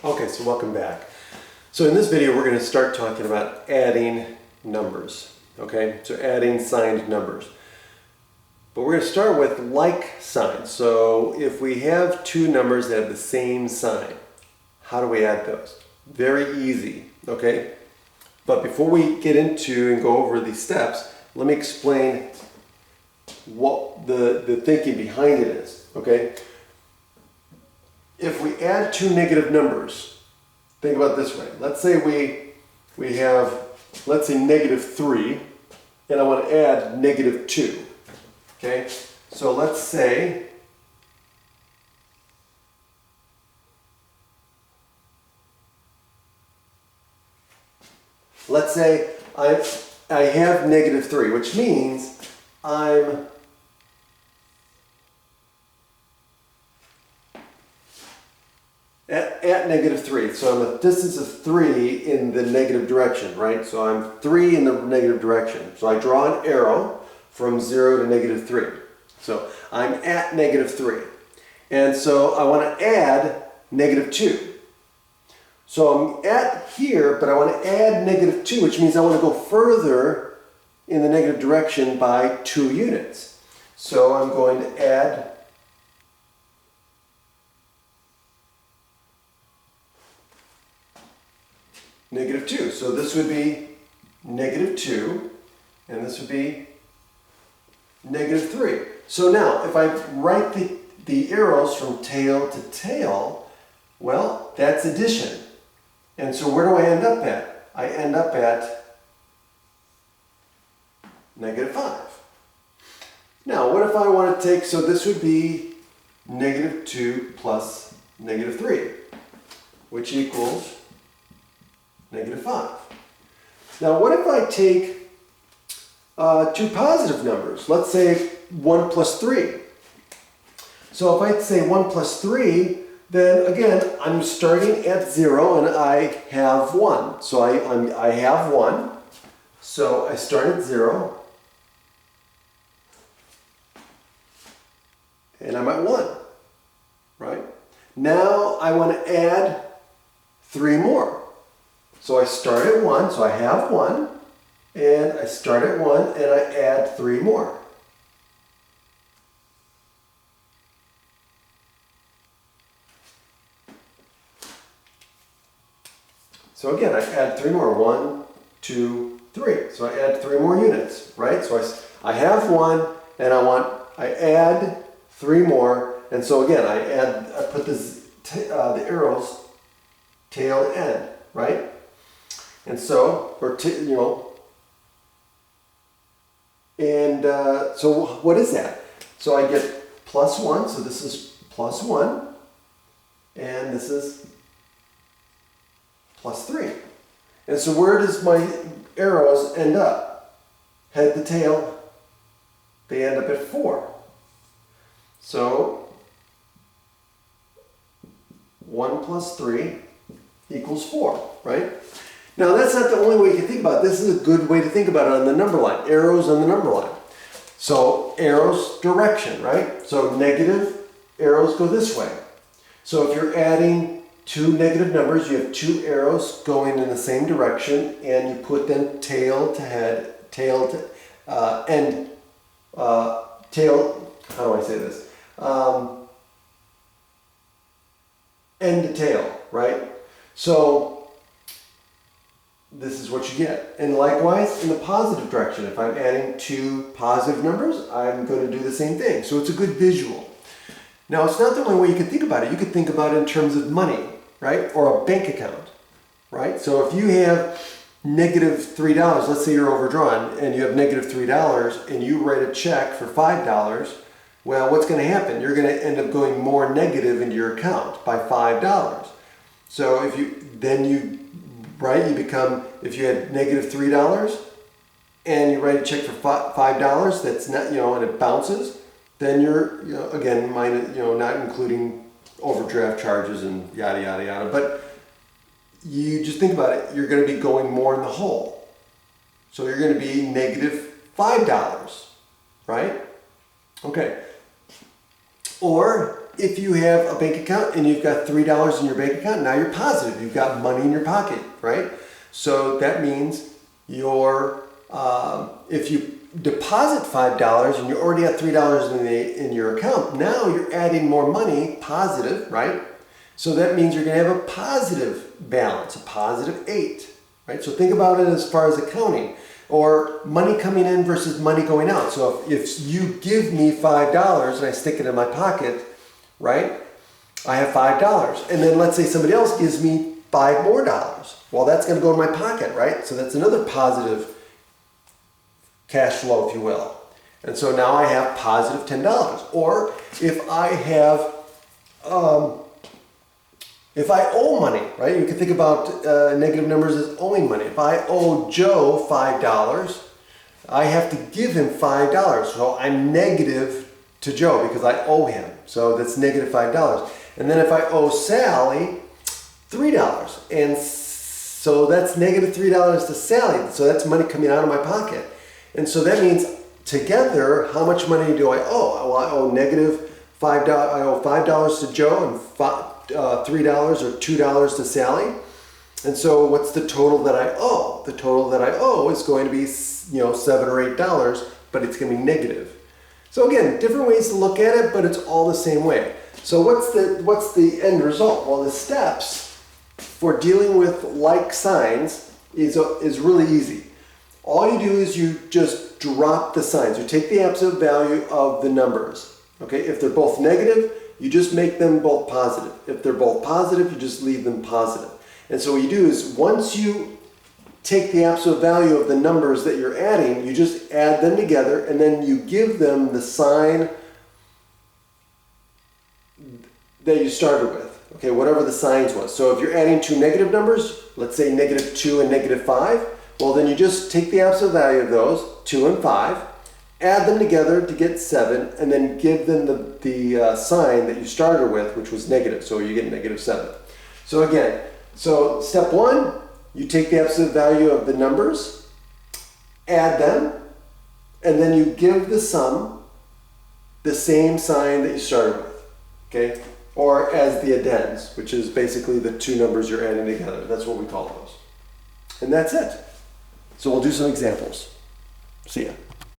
Okay, so welcome back. So in this video, we're going to start talking about adding numbers. Okay, so adding signed numbers. But we're going to start with like signs. So if we have two numbers that have the same sign, how do we add those? Very easy, okay? But before we get into and go over these steps, let me explain what the thinking behind it is, okay? If we add two negative numbers, think about it this way. Let's say we have, let's say -3, and I want to add -2. Okay? So let's say I have -3, which means I'm at -3, so I'm a distance of 3 in the negative direction, right? So I'm 3 in the negative direction. So I draw an arrow from 0 to -3. So I'm at -3. And so I want to add -2. So I'm at here, but I want to add -2, which means I want to go further in the negative direction by 2 units. So I'm going to add -2. So this would be -2, and this would be -3. So now, if I write the arrows from tail to tail, well, that's addition. And so where do I end up at? I end up at -5. Now, what if I want to take, so this would be -2 plus -3, which equals -5. Now, what if I take two positive numbers? Let's say 1 plus 3. So if I say 1 plus 3, then again, I'm starting at 0 and I have 1. So I have 1. So I start at 0 and I'm at 1, right? Now I want to add 3 more. So I start at 1, so I have 1, and I start at 1 and I add 3 more. So again, I add 3 more. 1, 2, 3. So I add 3 more units, right? So I have 1 and I add 3 more. And so again, I put the arrows tail to end, right? And so, so what is that? So I get +1, so this is +1, and this is +3. And so where does my arrows end up? Head to tail, they end up at 4. So 1 plus 3 equals 4, right? Now that's not the only way you can think about it. This is a good way to think about it on the number line. Arrows on the number line. So arrows direction, right? So negative arrows go this way. So if you're adding two negative numbers, you have 2 arrows going in the same direction and you put them tail to head, tail to end, tail, how do I say this? End to tail, right? So this is what you get. And likewise, in the positive direction, if I'm adding 2 positive numbers, I'm going to do the same thing. So it's a good visual. Now, it's not the only way you can think about it. You could think about it in terms of money, right? Or a bank account, right? So if you have -$3, let's say you're overdrawn and you have -$3 and you write a check for $5, well, what's going to happen? You're going to end up going more negative into your account by $5. So if you become, if you had -$3 and you write a check for $5, that's not, and it bounces, then you're, again, not including overdraft charges and yada, yada, yada. But you just think about it, you're going to be going more in the hole. So you're going to be -$5, right? Okay. Or if you have a bank account and you've got $3 in your bank account, now you're positive. You've got money in your pocket, right? So that means if you deposit $5 and you already have $3 in your account, now you're adding more money, positive, right? So that means you're going to have a positive balance, a positive 8, right? So think about it as far as accounting, or money coming in versus money going out. So if you give me $5 and I stick it in my pocket, right? I have $5. And then let's say somebody else gives me $5 more. Well, that's going to go in my pocket, right? So that's another positive cash flow, if you will. And so now I have positive $10. Or if I have, if I owe money, right? You can think about negative numbers as owing money. If I owe Joe $5, I have to give him $5. So I'm negative to Joe because I owe him. So that's negative $5. And then if I owe Sally $3, and so that's negative $3 to Sally. So that's money coming out of my pocket. And so that means together, how much money do I owe? Well, I owe negative $5. I owe $5 to Joe and $3 or $2 to Sally. And so what's the total that I owe? The total that I owe is going to be, $7 or $8, but it's going to be negative. So again, different ways to look at it, but it's all the same way. So what's the end result? Well, the steps for dealing with like signs is really easy. All you do is you just drop the signs. You take the absolute value of the numbers. Okay, if they're both negative, you just make them both positive. If they're both positive, you just leave them positive. And so what you do is once you take the absolute value of the numbers that you're adding, you just add them together and then you give them the sign that you started with. Okay, whatever the signs was. So if you're adding two negative numbers, let's say -2 and -5, well then you just take the absolute value of those, 2 and 5, add them together to get 7, and then give them the sign that you started with, which was negative, so you get -7. So again, so step 1, you take the absolute value of the numbers, add them, and then you give the sum the same sign that you started with, okay? Or as the addends, which is basically the two numbers you're adding together. That's what we call those. And that's it. So we'll do some examples. See ya.